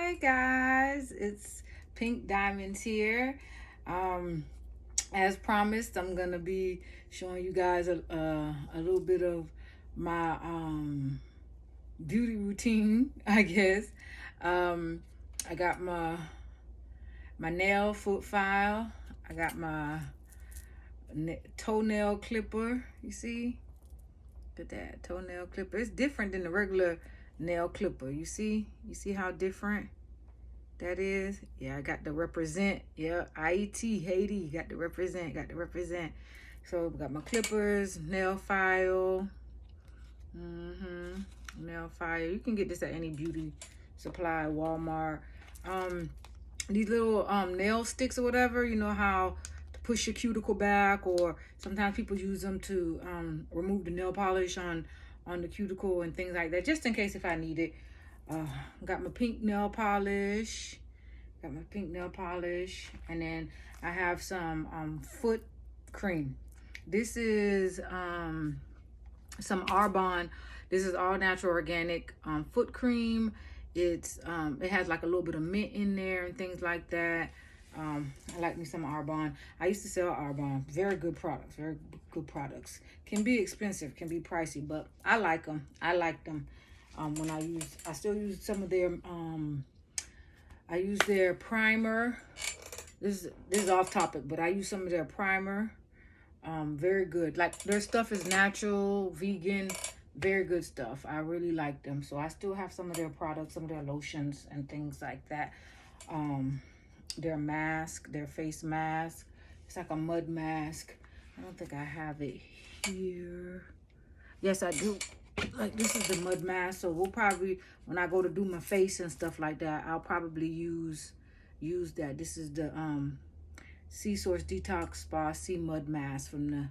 Hey guys, it's Pink Diamonds here. As promised, I'm gonna be showing you guys a little bit of my beauty routine, I guess. I got my nail foot file. I got my toenail clipper. You see? Look at that toenail clipper. It's different than the regular nail clipper. You see how different that is? Yeah, I got to represent. Yeah, IET, Haiti, got to represent. So we got my clippers, nail file. Nail file. You can get this at any beauty supply, Walmart. These little nail sticks or whatever, you know how to push your cuticle back, or sometimes people use them to remove the nail polish on the cuticle and things like that, just in case if I need it. Got my pink nail polish. And then I have some foot cream. This is some Arbonne. This is all natural organic foot cream. It has like a little bit of mint in there and things like that. I like me some Arbonne. I used to sell Arbonne. Very good products. Can be expensive, can be pricey, but I like them. I still use some of their I use their primer. This is off topic, but I use some of their primer. Very good. Like, their stuff is natural, vegan, very good stuff. I really like them. So I still have some of their products, some of their lotions and things like that. Their mask, their face mask. It's like a mud mask. I don't think I have it here. Yes, I do. Like, this is the mud mask. So we'll probably, when I go to do my face and stuff like that, I'll probably use that. This is the Sea Source Detox Spa Sea Mud Mask from the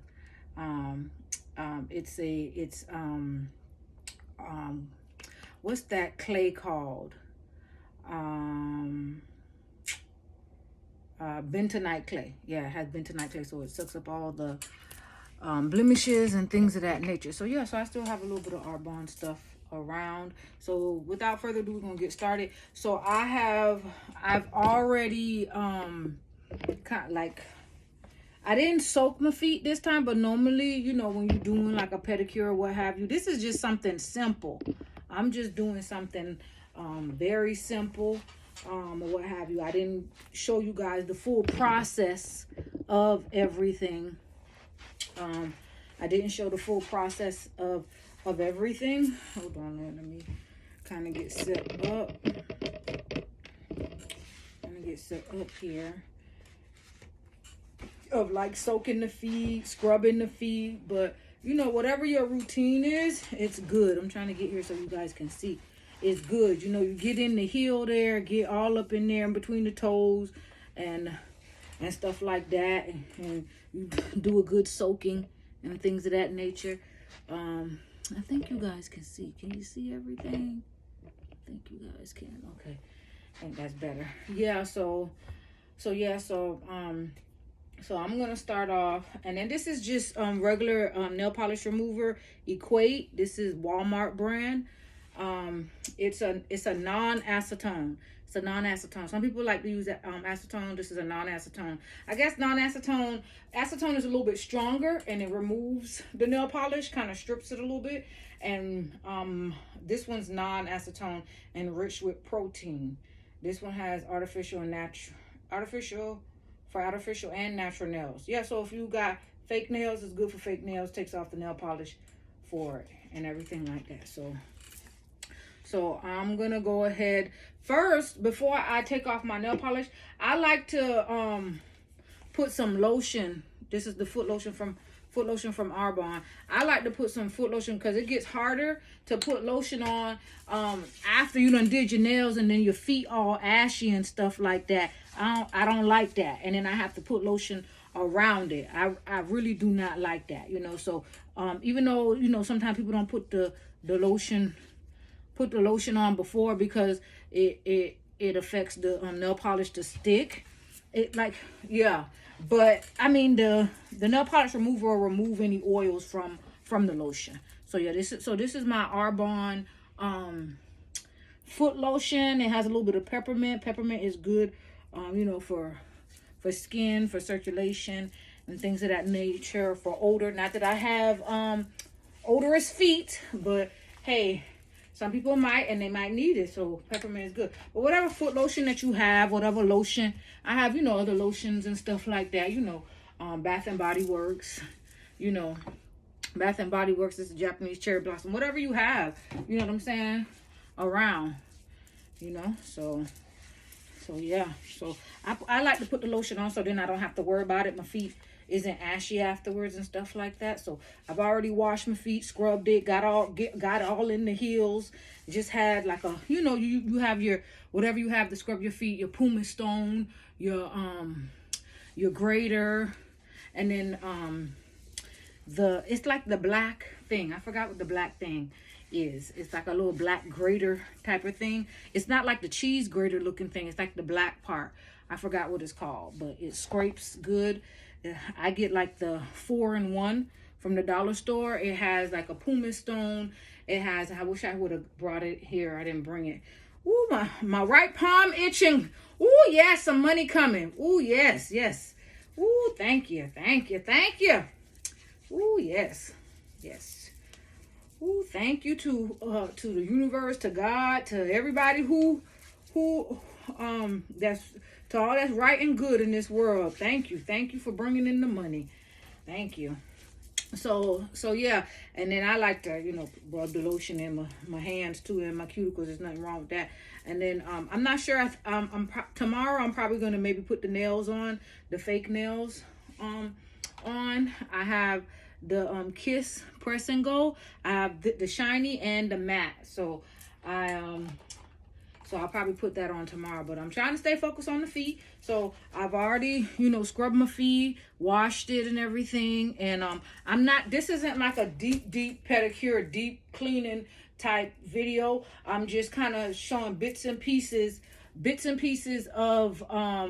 what's that clay called? Bentonite clay. Yeah, it has bentonite clay, so it sucks up all the blemishes and things of that nature. So yeah, so I still have a little bit of Arbonne stuff around. So without further ado, we're gonna get started. So I've already kind of like, I didn't soak my feet this time, but normally, you know, when you're doing like a pedicure or what have you, this is just something simple. I'm just doing something very simple, or what have you. I didn't show you guys the full process of everything. I didn't show the full process of everything. Hold on, let me kind of get set up. Here. Of like soaking the feet, scrubbing the feet, but you know, whatever your routine is, it's good. I'm trying to get here so you guys can see. It's good. You know, you get in the heel there, get all up in there in between the toes and stuff like that, and you do a good soaking and things of that nature. I think you guys can see. Can you see everything? I think you guys can. Okay, I think that's better. Yeah. So I'm gonna start off, and then this is just regular nail polish remover, Equate. This is Walmart brand. It's a non-acetone. It's a non-acetone. Some people like to use acetone. This is a non-acetone. I guess acetone is a little bit stronger, and it removes the nail polish, kind of strips it a little bit. And this one's non-acetone, enriched with protein. This one has artificial and natural nails. Yeah, so if you got fake nails, it's good for fake nails. Takes off the nail polish for it and everything like that. So I'm gonna go ahead first. Before I take off my nail polish, I like to put some lotion. This is the foot lotion from Arbonne. I like to put some foot lotion because it gets harder to put lotion on after you done did your nails and then your feet all ashy and stuff like that. I don't like that, and then I have to put lotion around it. I really do not like that, you know. So even though, you know, sometimes people don't put the lotion on before because it affects the nail polish to stick. It, like, yeah, but I mean, the nail polish remover will remove any oils from the lotion. So yeah, this is my Arbonne foot lotion. It has a little bit of peppermint. Peppermint is good, you know, for skin, for circulation, and things of that nature, for odor. Not that I have odorous feet, but hey, some people might, and they might need it. So peppermint is good. But whatever foot lotion that you have, whatever lotion, I have, you know, other lotions and stuff like that, you know, Bath and Body Works, you know, Bath and Body Works is a Japanese cherry blossom, whatever you have, you know what I'm saying, around, you know. So yeah, so I like to put the lotion on so then I don't have to worry about it. My feet isn't ashy afterwards and stuff like that. So I've already washed my feet, scrubbed it, got all in the heels. Just had like a, you know, you have your whatever you have to scrub your feet, your pumice stone, your grater, and then it's like the black thing. I forgot what the black thing is. It's like a little black grater type of thing. It's not like the cheese grater looking thing. It's like the black part. I forgot what it's called, but it scrapes good. I get like the 4-in-1 from the dollar store. It has like a pumice stone. It has, I wish I would have brought it here. I didn't bring it. Ooh, my right palm itching. Ooh, yes, some money coming. Ooh, yes. Ooh, thank you. Ooh, yes. Ooh, thank you to the universe, to God, to everybody who that's to all that's right and good in this world. Thank you for bringing in the money. Thank you. So yeah, and then I like to, you know, rub the lotion in my hands too, and my cuticles. There's nothing wrong with that. And then I'm not sure. Tomorrow I'm probably gonna maybe put the nails on, the fake nails on. I have the Kiss Press and Go. I have the shiny and the matte. So I'll probably put that on tomorrow, but I'm trying to stay focused on the feet. So I've already, you know, scrubbed my feet, washed it and everything. And this isn't like a deep pedicure, deep cleaning type video. I'm just kind of showing bits and pieces of my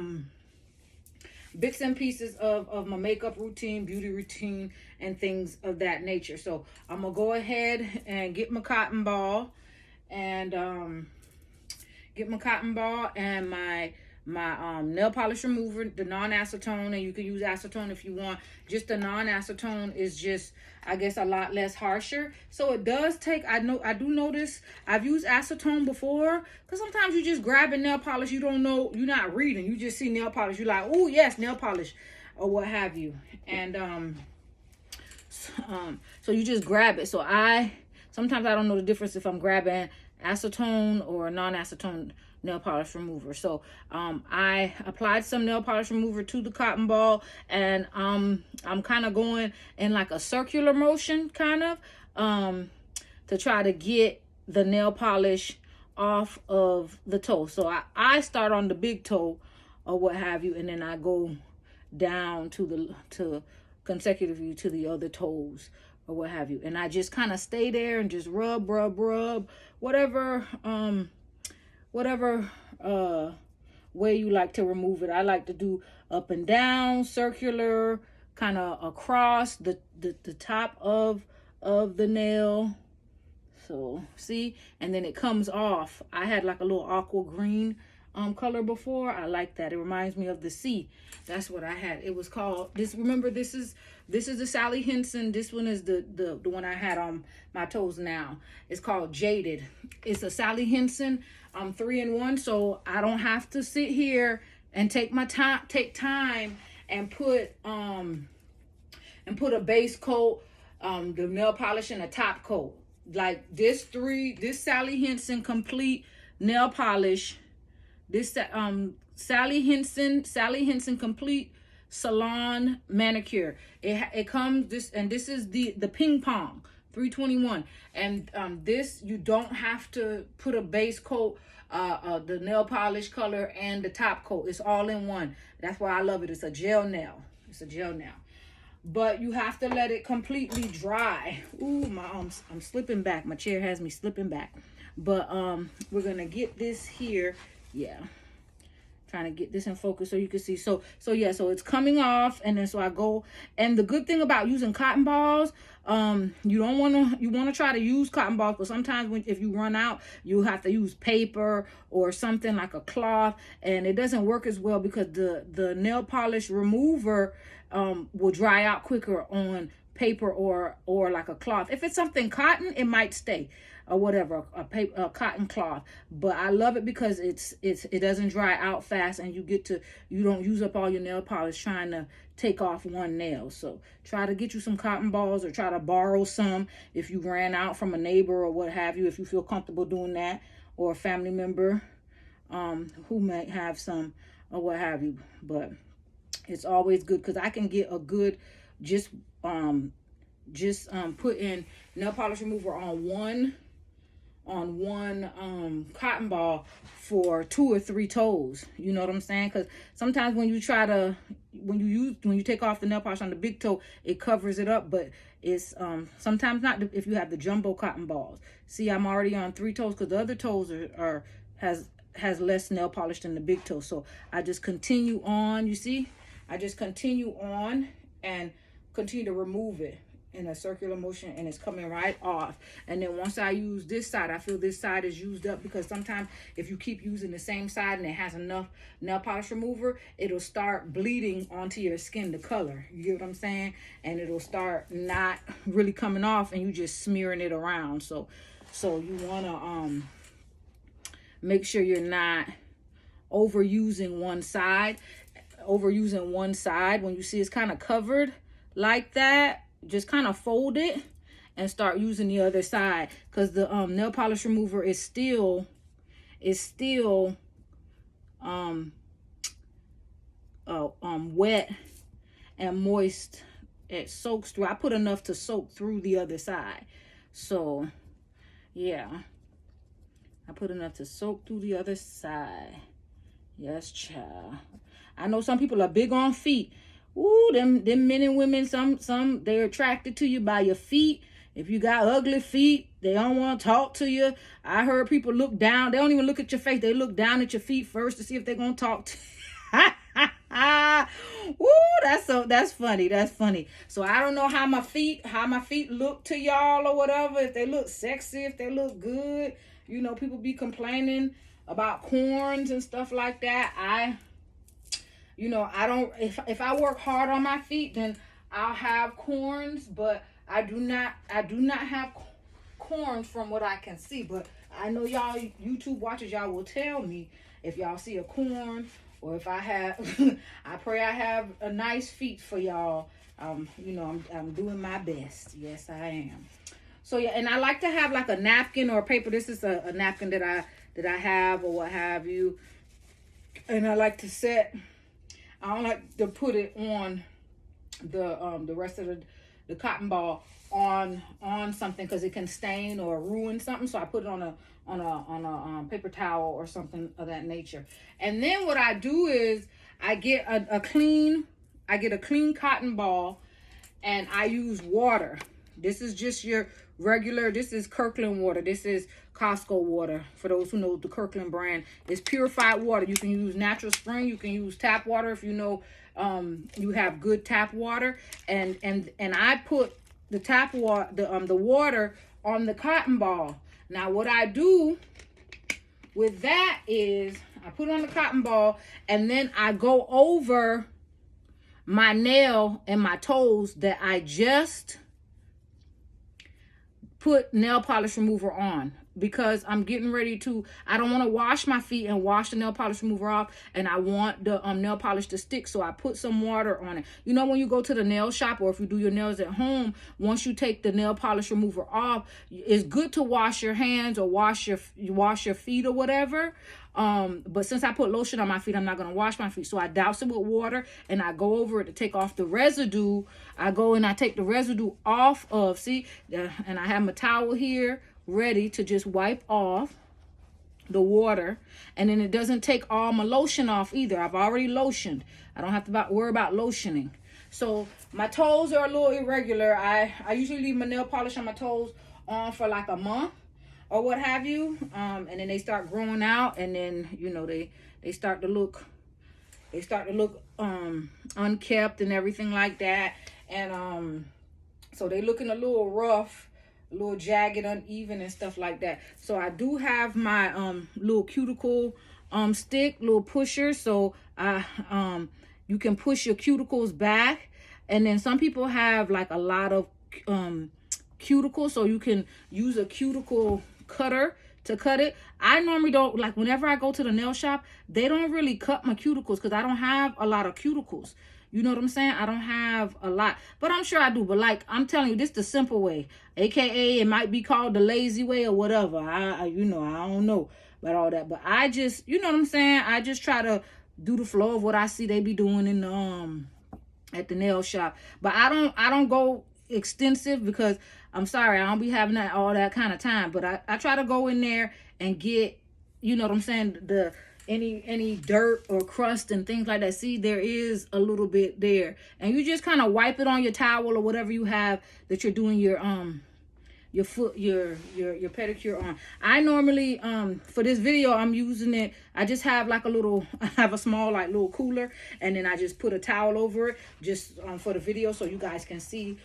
makeup routine, beauty routine, and things of that nature. So I'm gonna go ahead and get my cotton ball and my nail polish remover, the non-acetone, and you can use acetone if you want. Just the non-acetone is just, I guess, a lot less harsher. So it does take, I do notice, I've used acetone before, because sometimes you just grab a nail polish, you don't know, you're not reading, you just see nail polish, you're like, oh yes, nail polish, or what have you. And so you just grab it. So sometimes I don't know the difference if I'm grabbing acetone or non-acetone nail polish remover. So I applied some nail polish remover to the cotton ball, and I'm kind of going in like a circular motion kind of to try to get the nail polish off of the toe. So I start on the big toe or what have you, and then I go down to consecutively to the other toes or what have you, and I just kind of stay there and just rub whatever way you like to remove it. I like to do up and down, circular, kind of across the top of the nail. So see, and then it comes off. I had like a little aqua green color before. I like that. It reminds me of the sea. That's what I had. It was called this. Remember, this is the Sally Henson. This one is the one I had on my toes now. It's called Jaded. It's a Sally Henson 3-in-1, so I don't have to sit here and take time and put a base coat, the nail polish, and a top coat. Like this Sally Henson complete nail polish. This Sally Henson complete salon manicure. It comes this, and this is the ping pong 321, and this, you don't have to put a base coat, the nail polish color and the top coat. It's all in one. That's why I love it. It's a gel nail. But you have to let it completely dry. Ooh, I'm slipping back. My chair has me slipping back. But we're gonna get this here. Yeah, trying to get this in focus so you can see. So yeah, so it's coming off, and then so I go. And the good thing about using cotton balls, You don't want to, you want to try to use cotton balls, but sometimes if you run out, you have to use paper or something like a cloth, and it doesn't work as well because the nail polish remover will dry out quicker on paper or like a cloth. If it's something cotton, it might stay or whatever, a cotton cloth. But I love it because it doesn't dry out fast, and you don't use up all your nail polish trying to take off one nail. So try to get you some cotton balls, or try to borrow some if you ran out from a neighbor or what have you, if you feel comfortable doing that, or a family member who might have some or what have you. But it's always good because I can get a good just putting nail polish remover on one cotton ball for 2 or 3 toes. You know what I'm saying? Because sometimes when you take off the nail polish on the big toe, it covers it up, but it's sometimes not if you have the jumbo cotton balls. See, I'm already on 3 toes because the other toes has less nail polish than the big toe. So I just continue on. You see, I just continue on and continue to remove it in a circular motion, and it's coming right off. And then once I use this side, I feel this side is used up, because sometimes if you keep using the same side and it has enough nail polish remover, it'll start bleeding onto your skin, the color. You get what I'm saying? And it'll start not really coming off, and you just smearing it around. So you want to make sure you're not overusing one side. When you see it's kind of covered like that, just kind of fold it and start using the other side, because the nail polish remover is still wet and moist. It soaks through. I put enough to soak through the other side. So yeah, I put enough to soak through the other side. Yes, child. I know some people are big on feet. Ooh, them men and women, some they're attracted to you by your feet. If you got ugly feet, they don't want to talk to you. I heard people look down. They don't even look at your face. They look down at your feet first to see if they're going to talk to you. Ooh, that's funny. That's funny. So I don't know how my feet look to y'all or whatever. If they look sexy, if they look good. You know, people be complaining about corns and stuff like that. I don't, if I work hard on my feet, then I'll have corns, but I do not have corns from what I can see. But I know y'all YouTube watchers, y'all will tell me if y'all see a corn, or if I have, I pray I have a nice feet for y'all. I'm doing my best. Yes, I am. So yeah, and I like to have like a napkin or paper. This is a napkin that I have or what have you. And I like to I don't like to put it on the rest of the cotton ball on something, because it can stain or ruin something. So I put it on a paper towel or something of that nature. And then what I do is I get a clean cotton ball, and I use water. This is just your regular, this is Kirkland water. This is Costco water. For those who know the Kirkland brand, it's purified water. You can use natural spring. You can use tap water if you know you have good tap water. And I put the tap water, the water on the cotton ball. Now what I do with that is I put it on the cotton ball, and then I go over my nail and my toes that I just put nail polish remover on, because I'm getting ready to, I don't want to wash my feet and wash the nail polish remover off, and I want the nail polish to stick, so I put some water on it. You know, when you go to the nail shop, or if you do your nails at home, once you take the nail polish remover off, it's good to wash your hands or wash your feet or whatever. But since I put lotion on my feet, I'm not going to wash my feet. So I douse it with water, and I go over it to take off the residue. I go and I take the residue off of, and I have my towel here ready to just wipe off the water. And then it doesn't take all my lotion off either. I've already lotioned. I don't have to worry about lotioning. So my toes are a little irregular. I usually leave my nail polish on my toes on for like a month or what have you, and then they start growing out, and then they start to look unkept and everything like that. And So they looking a little rough, a little jagged, uneven, and stuff like that. So I do have my little cuticle stick, little pusher. So I you can push your cuticles back. And then some people have like a lot of cuticles, so you can use a cuticle cutter to cut it. I normally don't, like whenever I go to the nail shop, they don't really cut my cuticles because I don't have a lot of cuticles. You know what I'm saying? I don't have a lot, but I'm sure I do. But like I'm telling you, this is the simple way, aka it might be called the lazy way or whatever. I you know, I don't know about all that, but I just, you know what I'm saying, I just try to do the flow of what I see they be doing in the at the nail shop. But I don't go extensive because I'm sorry, I don't be having that all that kind of time. But I try to go in there and get, you know what I'm saying, the any dirt or crust and things like that. See, there is a little bit there, and you just kind of wipe it on your towel or whatever you have that you're doing your foot, your pedicure on. I normally for this video I'm using it, I just have like a little, I have a small like little cooler, and then I just put a towel over it just for the video so you guys can see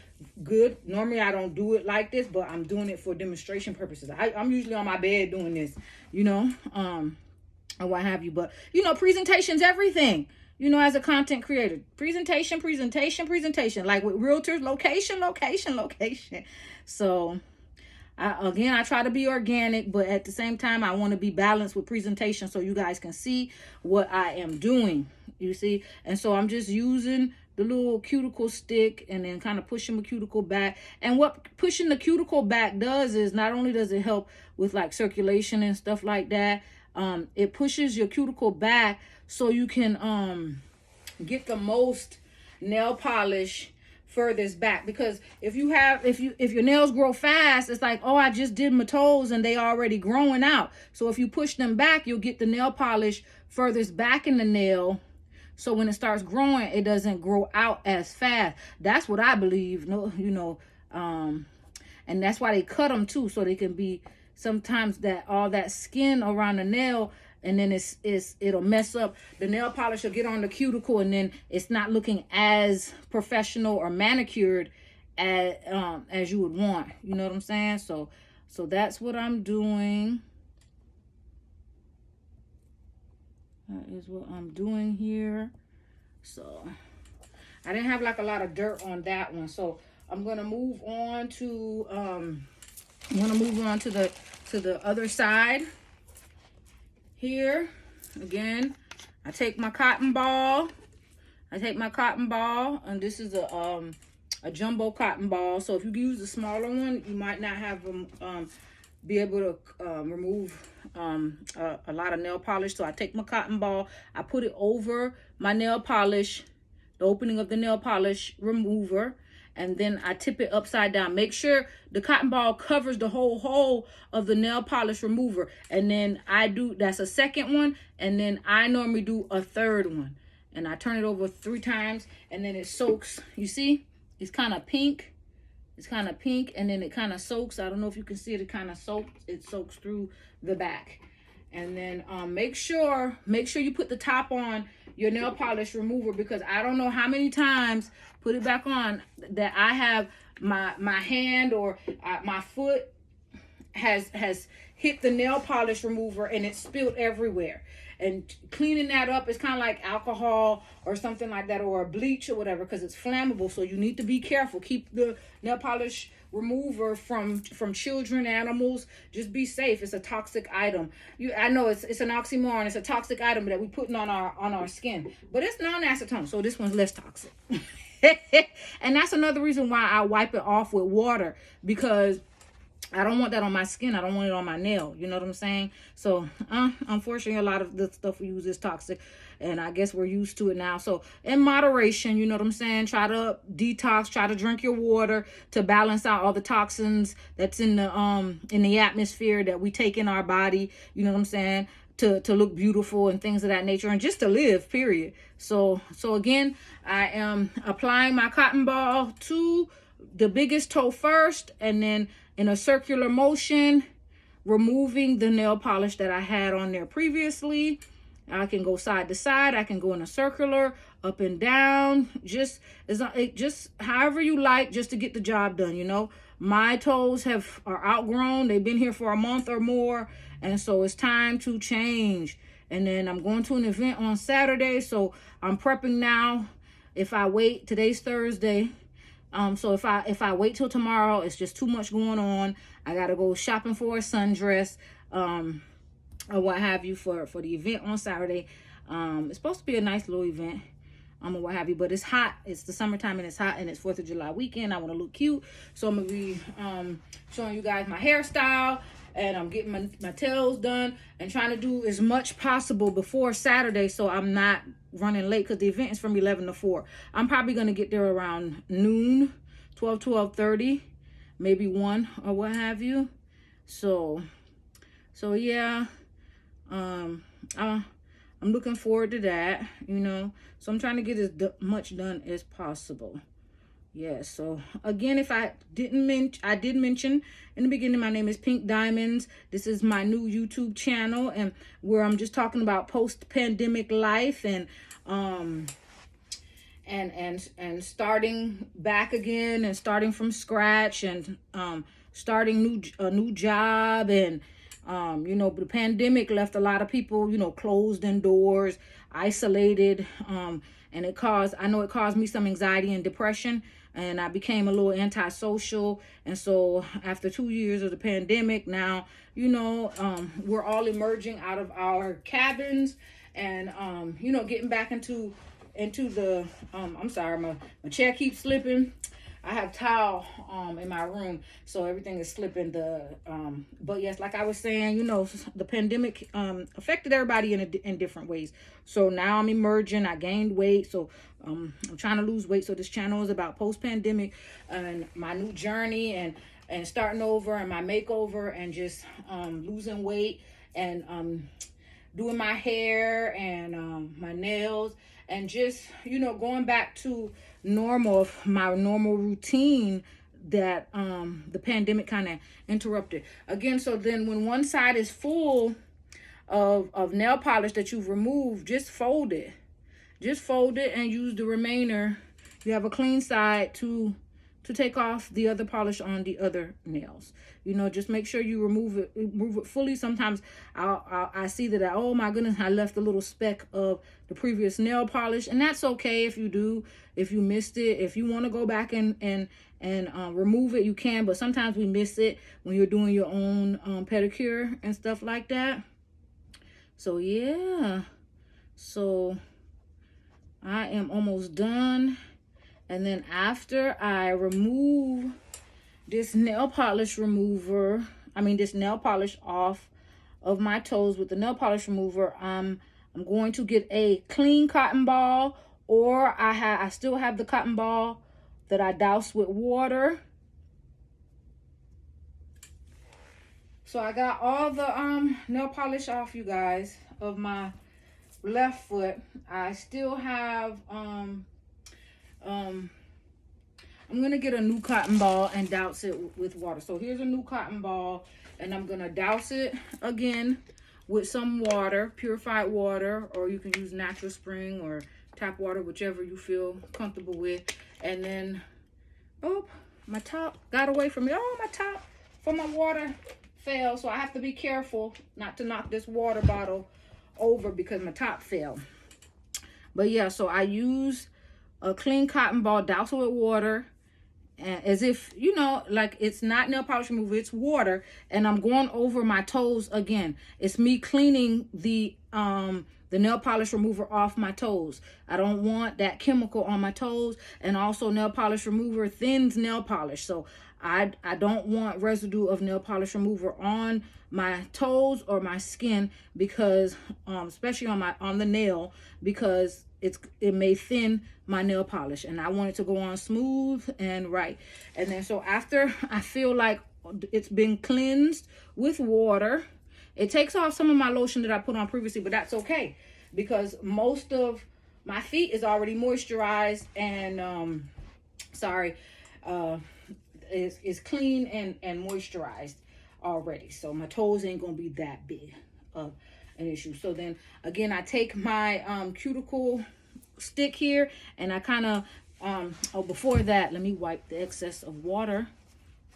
good. Normally I don't do it like this, but I'm doing it for demonstration purposes. I'm usually on my bed doing this, you know, or what have you. But you know, presentation's everything. You know, as a content creator, presentation, like with realtors, location. So I try to be organic, but at the same time, I want to be balanced with presentation so you guys can see what I am doing, you see? And so I'm just using the little cuticle stick and then kind of pushing the cuticle back. And what pushing the cuticle back does is not only does it help with like circulation and stuff like that, it pushes your cuticle back so you can get the most nail polish furthest back. Because if your nails grow fast, it's like, oh, I just did my toes and they already growing out. So if you push them back, you'll get the nail polish furthest back in the nail, so when it starts growing, it doesn't grow out as fast. That's what I believe. No, you know, and that's why they cut them too, so they can be, sometimes that all that skin around the nail, and then it'll mess up. The nail polish will get on the cuticle, and then it's not looking as professional or manicured as you would want. You know what I'm saying? So that's what I'm doing. That is what I'm doing here. So I didn't have like a lot of dirt on that one. So I'm gonna move on to the other side here. Again, I take my cotton ball. And this is a jumbo cotton ball. So if you use the smaller one, you might not have be able to remove a lot of nail polish. So I take my cotton ball, I put it over my nail polish, the opening of the nail polish remover, and then I tip it upside down. Make sure the cotton ball covers the whole hole of the nail polish remover. And then that's a second one, and then I normally do a third one. And I turn it over 3 times, and then it soaks. You see, it's kind of pink. And then it kind of soaks. I don't know if you can see it. It kind of soaks. It soaks through the back. And then make sure you put the top on your nail polish remover, because I don't know how many times, put it back on, that I have my hand or my foot has hit the nail polish remover and it spilled everywhere. And cleaning that up is kind of like alcohol or something like that, or a bleach or whatever, because it's flammable. So you need to be careful. Keep the nail polish remover from children, animals. Just be safe. It's a toxic item. I know it's an oxymoron. It's a toxic item that we putting on our skin, but it's non-acetone, so this one's less toxic. And that's another reason why I wipe it off with water, because I don't want that on my skin. I don't want it on my nail. You know what I'm saying? So, unfortunately, a lot of the stuff we use is toxic, and I guess we're used to it now. So, in moderation, you know what I'm saying? Try to detox. Try to drink your water to balance out all the toxins that's in the atmosphere that we take in our body. You know what I'm saying? To look beautiful and things of that nature, and just to live, period. So again, I am applying my cotton ball to the biggest toe first, and then in a circular motion, removing the nail polish that I had on there previously. I can go side to side. I can go in a circular, up and down, just however you like, just to get the job done. You know, my toes are outgrown. They've been here for a month or more, and so it's time to change. And then I'm going to an event on Saturday, so I'm prepping now. If I wait, today's Thursday. So if I wait till tomorrow, it's just too much going on. I gotta go shopping for a sundress, or what have you for the event on Saturday. It's supposed to be a nice little event, or what have you, but it's hot. It's the summertime and it's hot, and it's 4th of July weekend. I want to look cute, so I'm gonna be showing you guys my hairstyle, and I'm getting my tails done and trying to do as much possible before Saturday, so I'm not running late, because the event is from 11 to 4. I'm probably gonna get there around noon, 12:30, maybe 1 or what have you. So yeah, I'm looking forward to that, you know. So I'm trying to get as much done as possible. Yes. So again, if I did mention in the beginning, my name is Pink Diamonds. This is my new YouTube channel, and where I'm just talking about post-pandemic life, and starting back again, and starting from scratch, and starting a new job. And you know, the pandemic left a lot of people, you know, closed indoors, isolated, and I know it caused me some anxiety and depression, and I became a little antisocial. And so after 2 years of the pandemic, now, you know, we're all emerging out of our cabins, and you know, getting back into the I'm sorry, my chair keeps slipping. I have towel in my room, so everything is slipping. But yes, like I was saying, you know, the pandemic affected everybody in different ways. So now I'm emerging. I gained weight, so I'm trying to lose weight. So this channel is about post-pandemic and my new journey, and starting over, and my makeover, and just losing weight, and doing my hair, and my nails, and just, you know, going back to my normal routine that the pandemic kind of interrupted again. So then when one side is full of nail polish that you've removed, just fold it and use the remainder. You have a clean side to take off the other polish on the other nails. You know, just make sure you remove it fully. Sometimes I see that, oh my goodness, I left a little speck of the previous nail polish, and that's okay if you do, if you missed it. If you want to go back and remove it, you can, but sometimes we miss it when you're doing your own pedicure and stuff like that. So yeah, so I am almost done. And then after I remove this nail polish off of my toes with the nail polish remover, I'm going to get a clean cotton ball, or I still have the cotton ball that I doused with water. So I got all the nail polish off, you guys, of my left foot. I still have I'm gonna get a new cotton ball and douse it with water. So here's a new cotton ball, and I'm gonna douse it again with some water, purified water, or you can use natural spring or tap water, whichever you feel comfortable with. And then, oh, my top got away from me. Oh, my top for my water fell, so I have to be careful not to knock this water bottle over because my top fell. But yeah, so I use a clean cotton ball, douse it with water, and as if, you know, like it's not nail polish remover, it's water, and I'm going over my toes again. It's me cleaning the nail polish remover off my toes. I don't want that chemical on my toes, and also nail polish remover thins nail polish, so I don't want residue of nail polish remover on my toes or my skin, because especially on the nail, because it may thin my nail polish, and I want it to go on smooth and right. And then so after I feel like it's been cleansed with water, it takes off some of my lotion that I put on previously, but that's okay because most of my feet is already moisturized and is clean and moisturized already. So my toes ain't gonna be that big. an issue. So then again, I take my cuticle stick here, and I kind of oh, before that, let me wipe the excess of water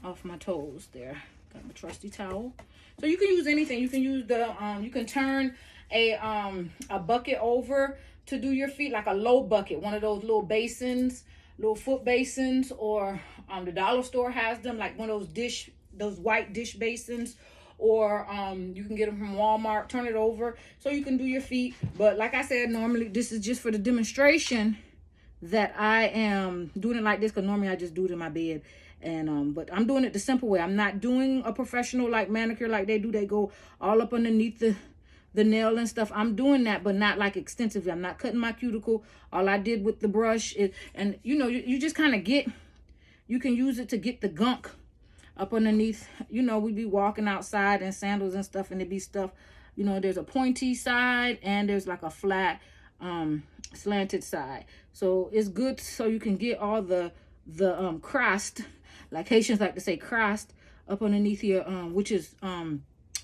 off my toes there. Got my trusty towel. So you can use anything. You can use the you can turn a bucket over to do your feet, like a low bucket, one of those little basins, little foot basins, or the dollar store has them, like one of those white dish basins, or you can get them from Walmart. Turn it over so you can do your feet. But like I said, normally this is just for the demonstration that I am doing it like this, because normally I just do it in my bed. And but I'm doing it the simple way. I'm not doing a professional like manicure like they do. They go all up underneath the nail and stuff. I'm doing that, but not like extensively. I'm not cutting my cuticle. All I did with the brush is, and you know, you just kind of get, you can use it to get the gunk up underneath. You know, we be walking outside in sandals and stuff, and it be stuff, you know, there's a pointy side and there's like a flat slanted side. So it's good so you can get all the crust, like Haitians like to say crust, up underneath your which is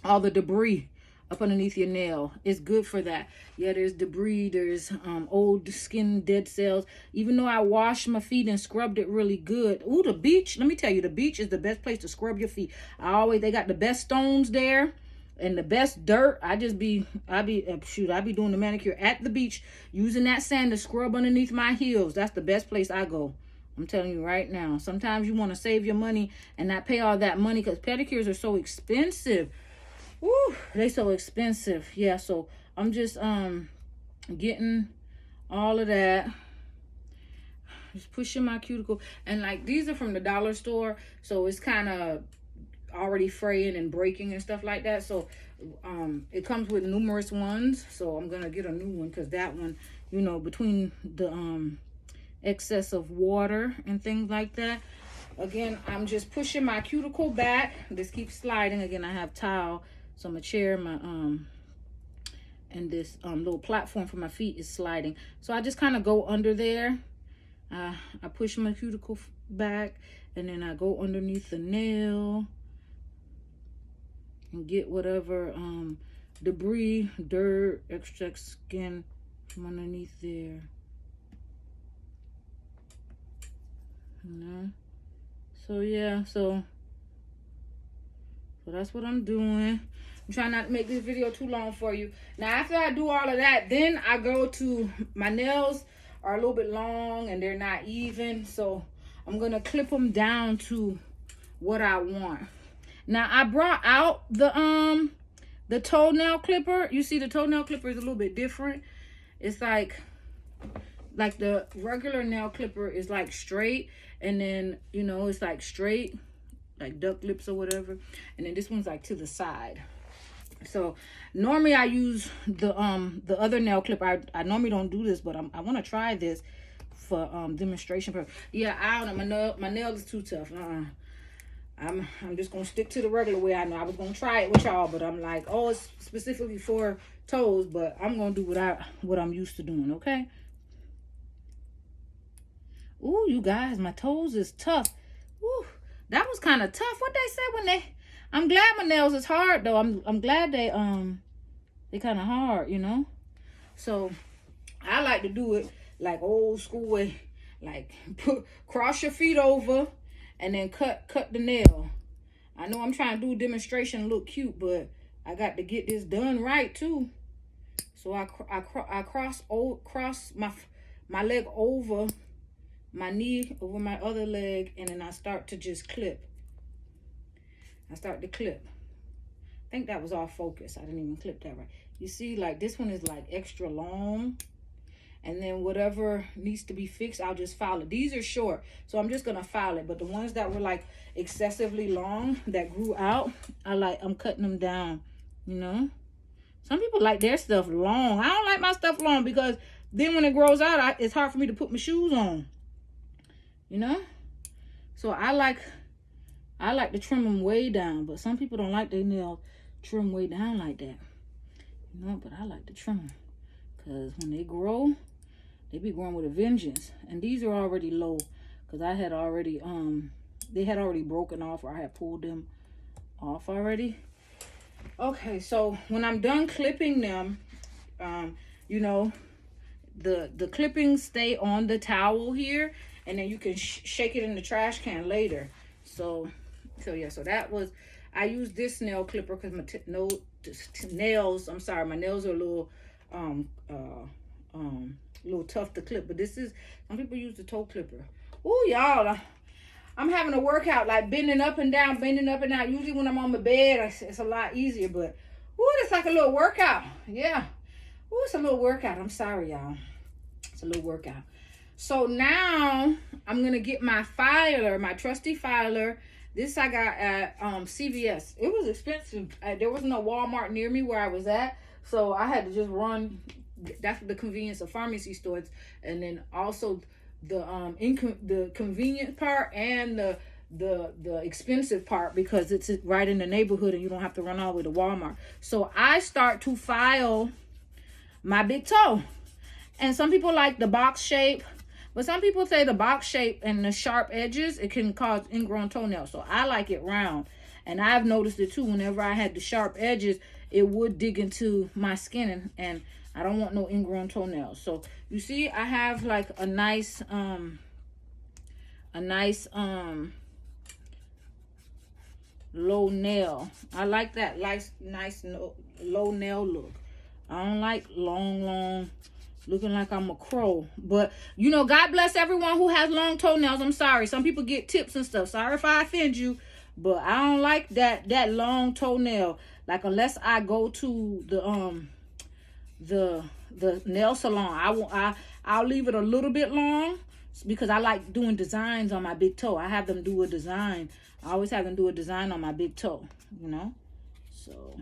all the debris up underneath your nail. It's good for that. Yeah, there's debris, there's old skin, dead cells. Even though I washed my feet and scrubbed it really good. Ooh, the beach, let me tell you, the beach is the best place to scrub your feet. They got the best stones there and the best dirt. I be doing the manicure at the beach, using that sand to scrub underneath my heels. That's the best place I go. I'm telling you right now. Sometimes you want to save your money and not pay all that money, because pedicures are so expensive. Woo, they so expensive. Yeah, so I'm just getting all of that. Just pushing my cuticle. And like, these are from the dollar store, so it's kind of already fraying and breaking and stuff like that. So it comes with numerous ones. So I'm gonna get a new one, because that one, you know, between the excess of water and things like that. Again, I'm just pushing my cuticle back. This keeps sliding. Again, I have towel. So my chair, my and this little platform for my feet is sliding. So I just kind of go under there. I push my cuticle back, and then I go underneath the nail and get whatever debris, dirt, extra skin from underneath there. You know? So yeah, so that's what I'm doing. I'm trying not to make this video too long for you. Now, after I do all of that, then I go to, my nails are a little bit long and they're not even. So I'm going to clip them down to what I want. Now, I brought out the toenail clipper. You see, the toenail clipper is a little bit different. It's like the regular nail clipper is like straight. And then, you know, it's like straight, like duck lips or whatever. And then this one's like to the side. So normally I use the other nail clipper. I normally don't do this, but I want to try this for demonstration purpose. Yeah, I don't know, my nail is too tough. I'm just gonna stick to the regular way. I know I was gonna try it with y'all, but I'm like, oh, it's specifically for toes, but I'm gonna do what I'm used to doing. Okay. Ooh, you guys, my toes is tough. Ooh, that was kind of tough. What they say when I'm glad my nails is hard though. I'm glad they kind of hard, you know. So I like to do it like old school way, like cross your feet over and then cut the nail. I know I'm trying to do a demonstration, look cute, but I got to get this done right too. So I cross my leg over my knee, over my other leg, and then I start to just clip. I start to clip. I think that was off focus. I didn't even clip that right. You see, like this one is like extra long. And then whatever needs to be fixed, I'll just file it. These are short, so I'm just gonna file it. But the ones that were like excessively long, that grew out, I'm cutting them down, you know. Some people like their stuff long. I don't like my stuff long, because then when it grows out, it's hard for me to put my shoes on, you know. So I like to trim them way down, but some people don't like their nails trim way down like that, you know. But I like to trim them, because when they grow, they be growing with a vengeance. And these are already low, because I had already they had already broken off, or I had pulled them off already. Okay, so when I'm done clipping them, you know, the clippings stay on the towel here, and then you can shake it in the trash can later. So yeah, so that was, I used this nail clipper because my nails, I'm sorry, my nails are a little little tough to clip, but this is, some people use the toe clipper. Oh y'all, I'm having a workout, like bending up and down, bending up and down. Usually when I'm on my bed, it's a lot easier, but it's like a little workout. Yeah. It's a little workout. I'm sorry, y'all. It's a little workout. So now I'm going to get my filer, my trusty filer. This I got at CVS. It was expensive. There was no Walmart near me where I was at. So I had to just run. That's the convenience of pharmacy stores. And then also the convenient part and the expensive part, because it's right in the neighborhood and you don't have to run all the way to Walmart. So I start to file my big toe. And some people like the box shape, but some people say the box shape and the sharp edges, it can cause ingrown toenails. So I like it round. And I've noticed it too. Whenever I had the sharp edges, it would dig into my skin, and I don't want no ingrown toenails. So you see, I have like a nice low nail. I like that nice low nail look. I don't like long looking like I'm a crow. But you know, God bless everyone who has long toenails. I'm sorry, some people get tips and stuff. Sorry if I offend you, but I don't like that long toenail. Like, unless I go to the nail salon, I'll leave it a little bit long, because I like doing designs on my big toe. I have them do a design. I always have them do a design on my big toe, you know. So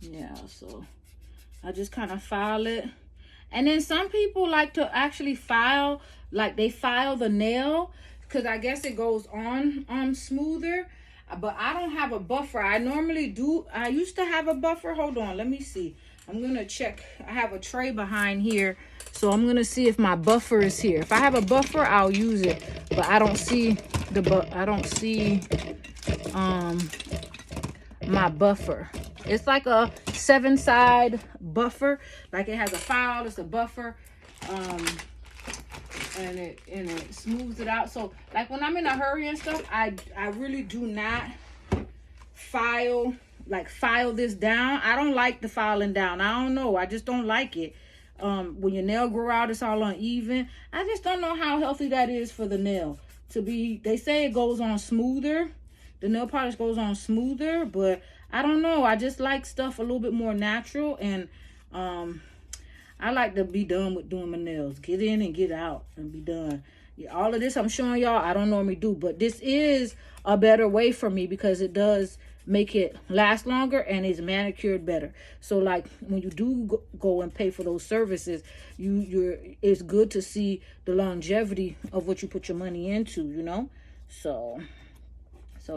yeah, so I just kind of file it. And then some people like to actually file, like they file the nail, because I guess it goes on smoother. But I don't have a buffer. I normally do. I used to have a buffer. Hold on, let me see. I'm gonna check. I have a tray behind here, so I'm gonna see if my buffer is here. If I have a buffer, I'll use it. But I don't see my buffer. It's like a 7-side buffer. Like, it has a file, it's a buffer, and it smooths it out. So like when I'm in a hurry and stuff, I really do not file this down. I don't like the filing down. I don't know, I just don't like it. When your nail grow out, it's all uneven. I just don't know how healthy that is for the nail to be. They say it goes on smoother, the nail polish goes on smoother, but I don't know. I just like stuff a little bit more natural, and I like to be done with doing my nails. Get in and get out and be done. Yeah, all of this I'm showing y'all, I don't normally do, but this is a better way for me, because it does make it last longer and it's manicured better. So like when you do go and pay for those services, it's good to see the longevity of what you put your money into, you know. So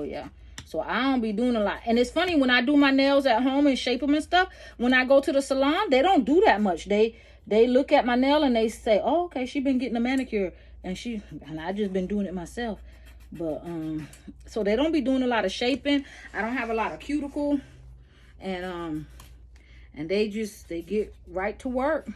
yeah. So I don't be doing a lot. And it's funny, when I do my nails at home and shape them and stuff, when I go to the salon, they don't do that much. They look at my nail and they say, oh, okay, she been getting a manicure, and I just been doing it myself. But so they don't be doing a lot of shaping. I don't have a lot of cuticle, and they get right to work.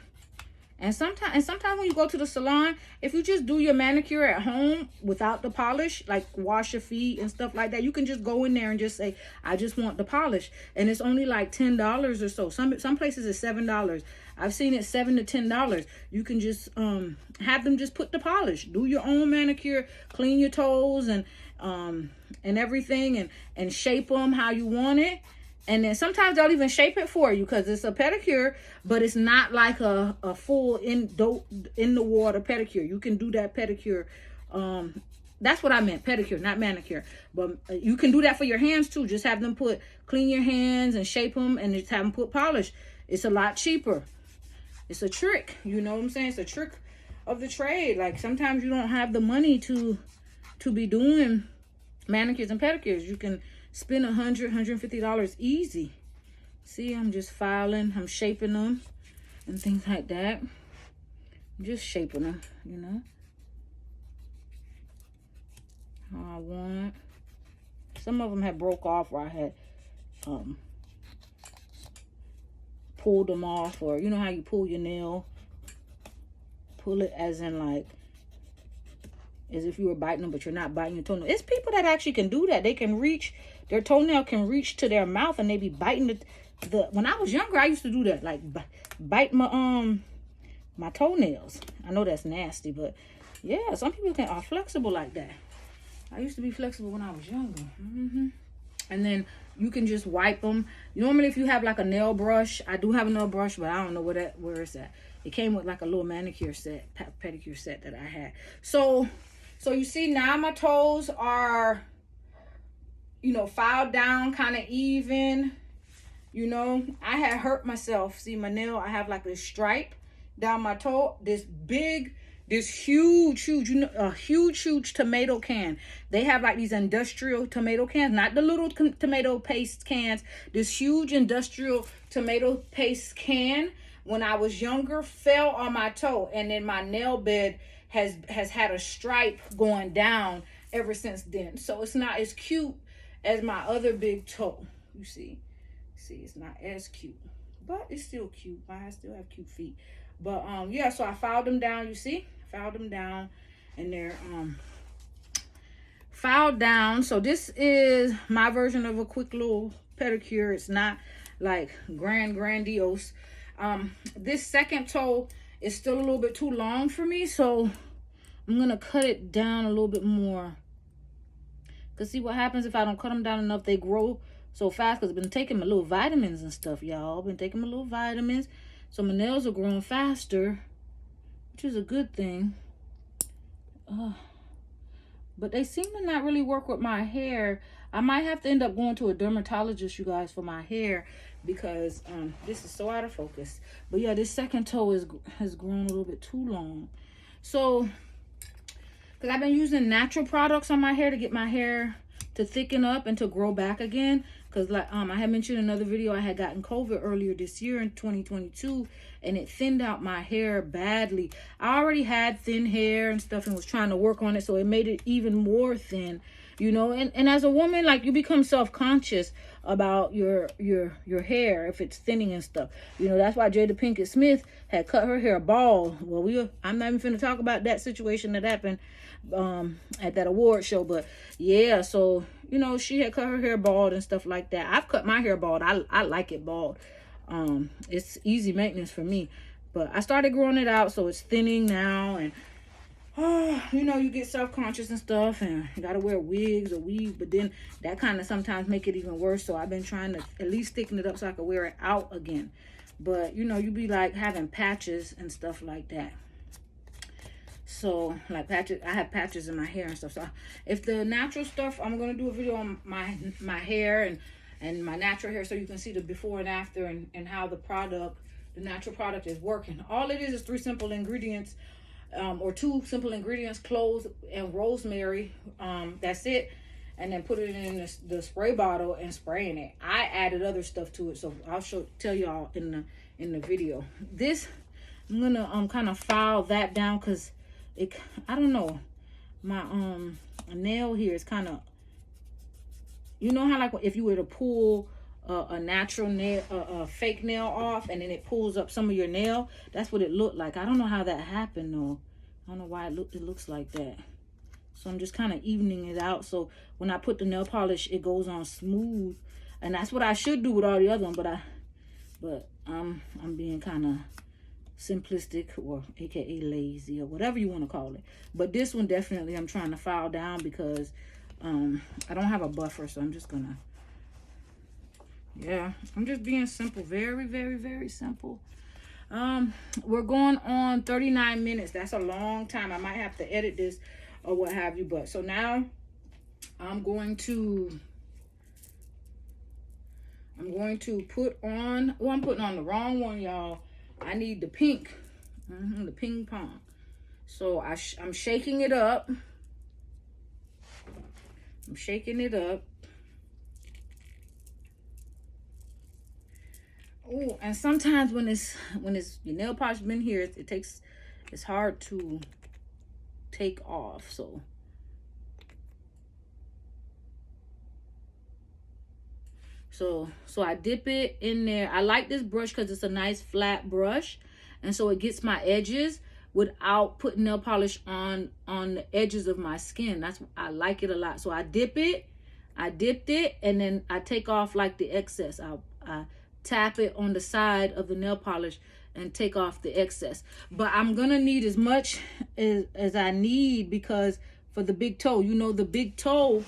And sometimes when you go to the salon, if you just do your manicure at home without the polish, like wash your feet and stuff like that, you can just go in there and just say, I just want the polish. And it's only like $10 or so. Some places it's $7. I've seen it $7 to $10. You can just have them just put the polish. Do your own manicure, clean your toes and everything, and shape them how you want it. And then sometimes they'll even shape it for you, because it's a pedicure, but it's not like a full in the water pedicure. You can do that pedicure. That's what I meant, pedicure, not manicure. But you can do that for your hands too. Just have them clean your hands and shape them, and just have them put polish. It's a lot cheaper. It's a trick, you know what I'm saying? It's a trick of the trade. Like, sometimes you don't have the money to be doing manicures and pedicures. You can spend $150 easy. See, I'm just filing, I'm shaping them and things like that. I'm just shaping them, you know, how I want. some of them had broke off where I had pulled them off, or you know how you pull your nail, pull it as in like as if you were biting them, but you're not biting your toenail. It's people that actually can do that. They can reach, their toenail can reach to their mouth, and they be biting the when I was younger, I used to do that, like bite my my toenails. I know that's nasty, but yeah, some people are flexible like that. I used to be flexible when I was younger. And then you can just wipe them. Normally, if you have like a nail brush, I do have a nail brush, but I don't know where it's at. It came with like a little manicure set, pedicure set that I had. So you see now my toes are, you know, filed down kind of even. You know, I had hurt myself. See my nail, I have like this stripe down my toe. This huge, you know, a huge tomato can. They have like these industrial tomato cans, not the little tomato paste cans. This huge industrial tomato paste can, when I was younger, fell on my toe, and then my nail bed has had a stripe going down ever since then. So it's not as cute as my other big toe. You see, it's not as cute, but it's still cute. I still have cute feet. But yeah, so I filed them down. You see, filed them down, and they're filed down. So this is my version of a quick little pedicure. It's not like grandiose. This second toe is still a little bit too long for me, so I'm gonna cut it down a little bit more. Cause see what happens if I don't cut them down enough, they grow so fast. Cause I've been taking my little vitamins and stuff, y'all. Been taking my little vitamins, so my nails are growing faster, which is a good thing. But they seem to not really work with my hair. I might have to end up going to a dermatologist, you guys, for my hair, because this is so out of focus. But yeah, this second toe has grown a little bit too long. So, because I've been using natural products on my hair to get my hair to thicken up and to grow back again. Because like I had mentioned in another video, I had gotten COVID earlier this year in 2022, and it thinned out my hair badly. I already had thin hair and stuff and was trying to work on it, so it made it even more thin, you know. And as a woman, like, you become self-conscious about your hair if it's thinning and stuff, you know. That's why Jada Pinkett Smith had cut her hair bald. Well, I'm not even finna talk about that situation that happened at that award show, but yeah, so you know, she had cut her hair bald and stuff like that. I've cut my hair bald. I like it bald. It's easy maintenance for me, but I started growing it out, so it's thinning now. And you know, you get self-conscious and stuff, and you gotta wear wigs or weaves, but then that kind of sometimes make it even worse. So I've been trying to at least thicken it up so I can wear it out again. But you know, you be like having patches and stuff like that. So like patches, I have patches in my hair and stuff. So if the natural stuff, I'm gonna do a video on my hair and my natural hair, so you can see the before and after, and how the natural product is working. All it is 3 simple ingredients, or 2 simple ingredients: cloves and rosemary. That's it. And then put it in the spray bottle and spraying it. I added other stuff to it, so I'll tell y'all in the video. This, I'm gonna kind of file that down, because I don't know, my nail here is kind of, you know how like if you were to pull a natural nail, a fake nail off, and then it pulls up some of your nail, that's what it looked like. I don't know how that happened though. I don't know why it looks like that. So I'm just kind of evening it out, so when I put the nail polish, it goes on smooth. And that's what I should do with all the other ones, but I'm being kind of simplistic, or aka lazy, or whatever you want to call it. But this one definitely I'm trying to file down, because I don't have a buffer, so I'm just gonna, yeah, I'm just being simple. Very, very, very simple. We're going on 39 minutes. That's a long time. I might have to edit this or what have you. But so now I'm going to put on, I'm putting on the wrong one, y'all. I need the pink, the ping pong. So I'm shaking it up. I'm shaking it up. Oh, and sometimes when it's your nail polish been here, it's hard to take off. So So I dip it in there. I like this brush because it's a nice flat brush, and so it gets my edges without putting nail polish on the edges of my skin. I like it a lot. So I dipped it, and then I take off like the excess. I tap it on the side of the nail polish and take off the excess. But I'm gonna need as much as I need, because for the big toe, you know, the big toe,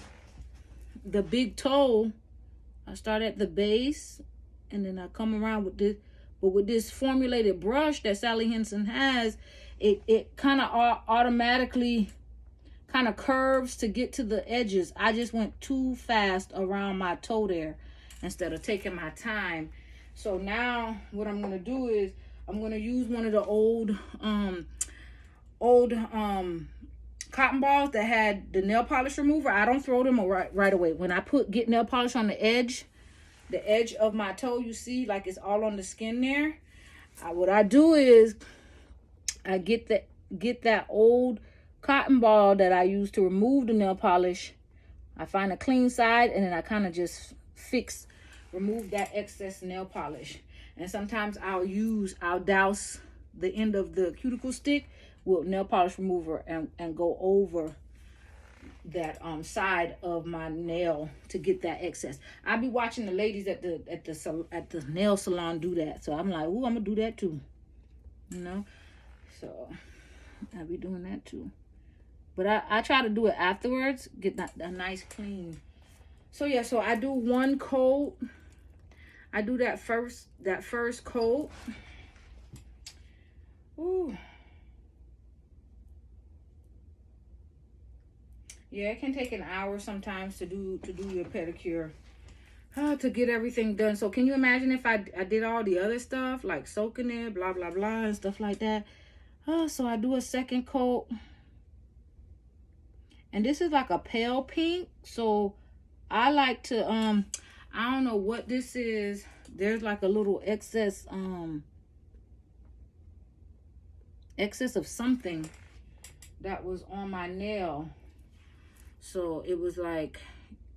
I start at the base and then I come around with this. But with this formulated brush that Sally Hansen has, it kind of automatically kind of curves to get to the edges. I just went too fast around my toe there instead of taking my time. So now what I'm gonna do is I'm gonna use one of the old cotton balls that had the nail polish remover. I don't throw them right away. When I get nail polish on the edge of my toe, you see, like it's all on the skin there. What I do is I get that old cotton ball that I use to remove the nail polish. I find a clean side, and then I kind of just remove that excess nail polish. And sometimes I'll douse the end of the cuticle stick with nail polish remover and go over that side of my nail to get that excess. I be watching the ladies at the nail salon do that, so I'm like, ooh, I'm gonna do that too, you know. So I be doing that too, but I try to do it afterwards, get a nice clean. So yeah, so I do one coat. I do that first coat. Ooh. Yeah, it can take an hour sometimes to do your pedicure, to get everything done. So can you imagine if I did all the other stuff, like soaking it, blah, blah, blah, and stuff like that. So I do a second coat. And this is like a pale pink. So I like to, I don't know what this is. There's like a little excess of something that was on my nail. So it was like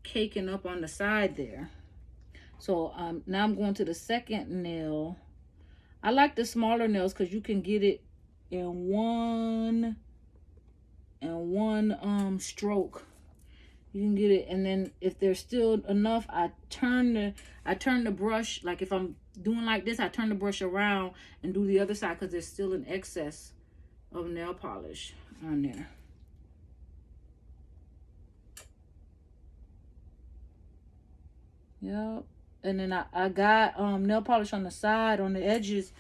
caking up on the side there. So now I'm going to the second nail. I like the smaller nails because you can get it in one stroke. You can get it, and then if there's still enough, I turn the brush. Like if I'm doing like this, I turn the brush around and do the other side because there's still an excess of nail polish on there. Yep. And then I got nail polish on the side, on the edges.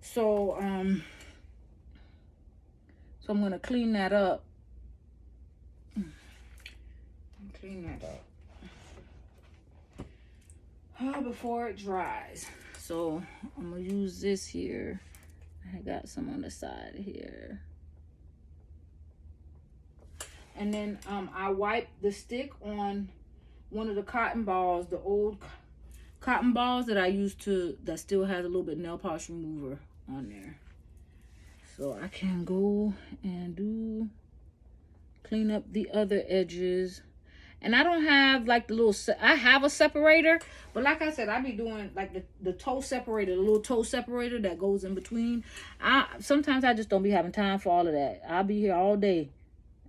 So I'm gonna clean that up. Before it dries. So I'm gonna use this here. I got some on the side here. And then I wipe the stick on one of the cotton balls, the old cotton balls that I used that still has a little bit nail polish remover on there. So I can go and clean up the other edges. And I don't have like I have a separator, but like I said, I be doing like the toe separator, the little toe separator that goes in between. Sometimes I just don't be having time for all of that. I'll be here all day.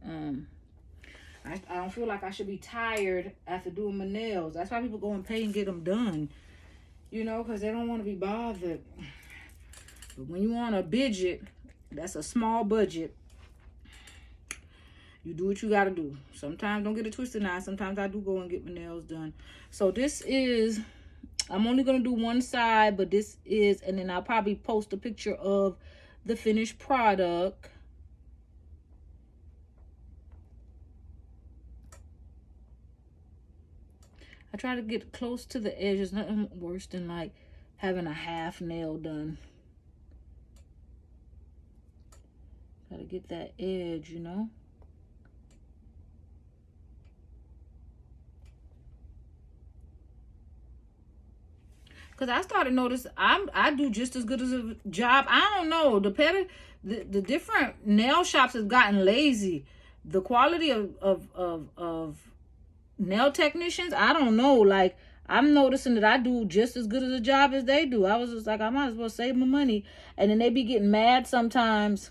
I don't feel like I should be tired after doing my nails. That's why people go and pay and get them done, you know, because they don't want to be bothered. But when you want a budget, that's a small budget. You do what you got to do. Sometimes, don't get it twisted now, sometimes I do go and get my nails done. So this is, I'm only going to do one side, but this is, and then I'll probably post a picture of the finished product. I try to get close to the edge. There's nothing worse than like having a half nail done. Gotta get that edge, you know. Because I started noticing I do just as good as a job. I don't know. The different nail shops have gotten lazy. The quality of nail technicians, I don't know. Like, I'm noticing that I do just as good as a job as they do. I was just like, I might as well save my money. And then they be getting mad sometimes.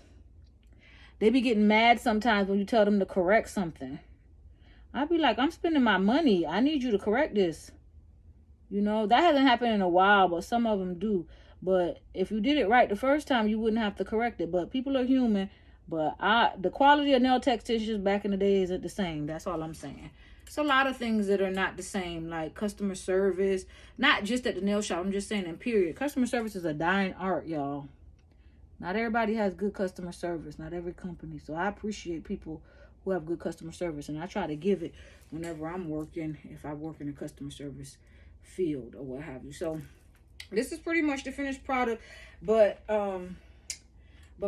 They be getting mad sometimes when you tell them to correct something. I'd be like, I'm spending my money. I need you to correct this. You know, that hasn't happened in a while, but some of them do. But if you did it right the first time, you wouldn't have to correct it. But people are human. But the quality of nail technicians back in the day isn't the same. That's all I'm saying. It's a lot of things that are not the same, like customer service. Not just at the nail shop. I'm just saying in period. Customer service is a dying art, y'all. Not everybody has good customer service. Not every company. So I appreciate people who have good customer service. And I try to give it whenever I'm working, if I work in a customer service field or what have you. So this is pretty much the finished product. But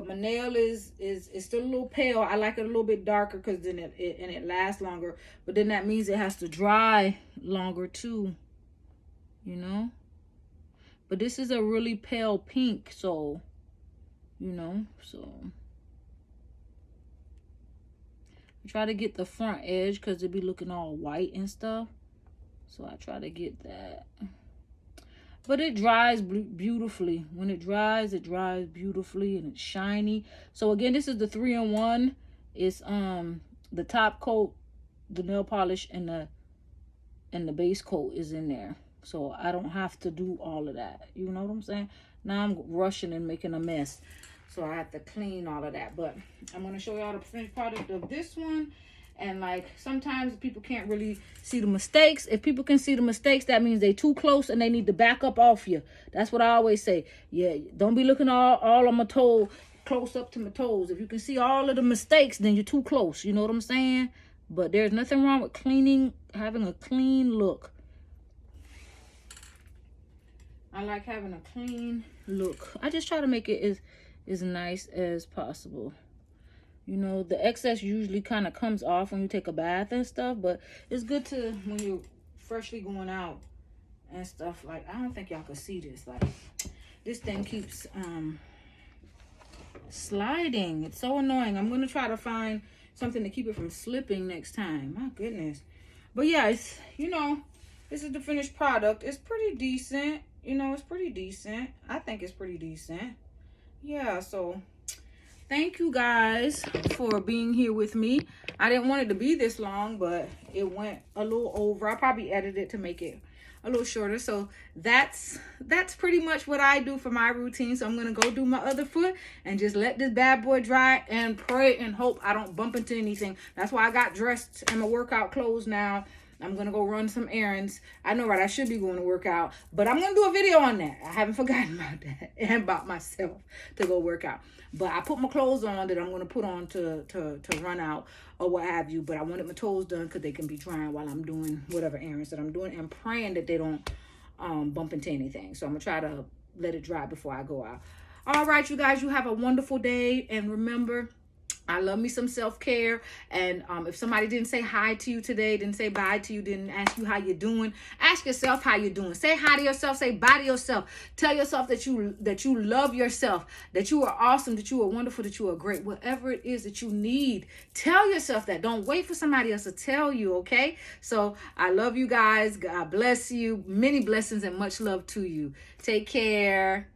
my nail is still a little pale. I like it a little bit darker because then it lasts longer. But then that means it has to dry longer too. You know? But this is a really pale pink, so you know, so I try to get the front edge because it be looking all white and stuff. So I try to get that. But it dries beautifully. When it dries beautifully and it's shiny. So again, this is the 3-in-1. It's the top coat, the nail polish, and the base coat is in there. So I don't have to do all of that. You know what I'm saying? Now I'm rushing and making a mess. So I have to clean all of that. But I'm going to show y'all the finished product of this one. And like sometimes people can't really see the mistakes. If people can see the mistakes, that means they too close and they need to back up off you. That's what I always say. Yeah, don't be looking all on my toe, close up to my toes. If you can see all of the mistakes, then you're too close. You know what I'm saying? But there's nothing wrong with cleaning, having a clean look. I like having a clean look. I just try to make it as nice as possible. You know, the excess usually kind of comes off when you take a bath and stuff, but it's good to, when you're freshly going out and stuff, like, I don't think y'all can see this, like, this thing keeps sliding. It's so annoying. I'm going to try to find something to keep it from slipping next time. My goodness. But yeah, it's, you know, this is the finished product. It's pretty decent. You know, it's pretty decent. I think it's pretty decent. Yeah, so thank you guys for being here with me. I didn't want it to be this long, but it went a little over. I probably edited it to make it a little shorter. So that's pretty much what I do for my routine. So I'm going to go do my other foot and just let this bad boy dry and pray and hope I don't bump into anything. That's why I got dressed in my workout clothes now. I'm going to go run some errands. I know, right? I should be going to work out, but I'm going to do a video on that. I haven't forgotten about that and about myself to go work out. But I put my clothes on that I'm going to put on to run out or what have you. But I wanted my toes done because they can be drying while I'm doing whatever errands that I'm doing and praying that they don't bump into anything. So I'm going to try to let it dry before I go out. All right, you guys, you have a wonderful day. And remember, I love me some self-care. And if somebody didn't say hi to you today, didn't say bye to you, didn't ask you how you're doing, ask yourself how you're doing. Say hi to yourself. Say bye to yourself. Tell yourself that you love yourself, that you are awesome, that you are wonderful, that you are great. Whatever it is that you need, tell yourself that. Don't wait for somebody else to tell you, okay? So I love you guys. God bless you. Many blessings and much love to you. Take care.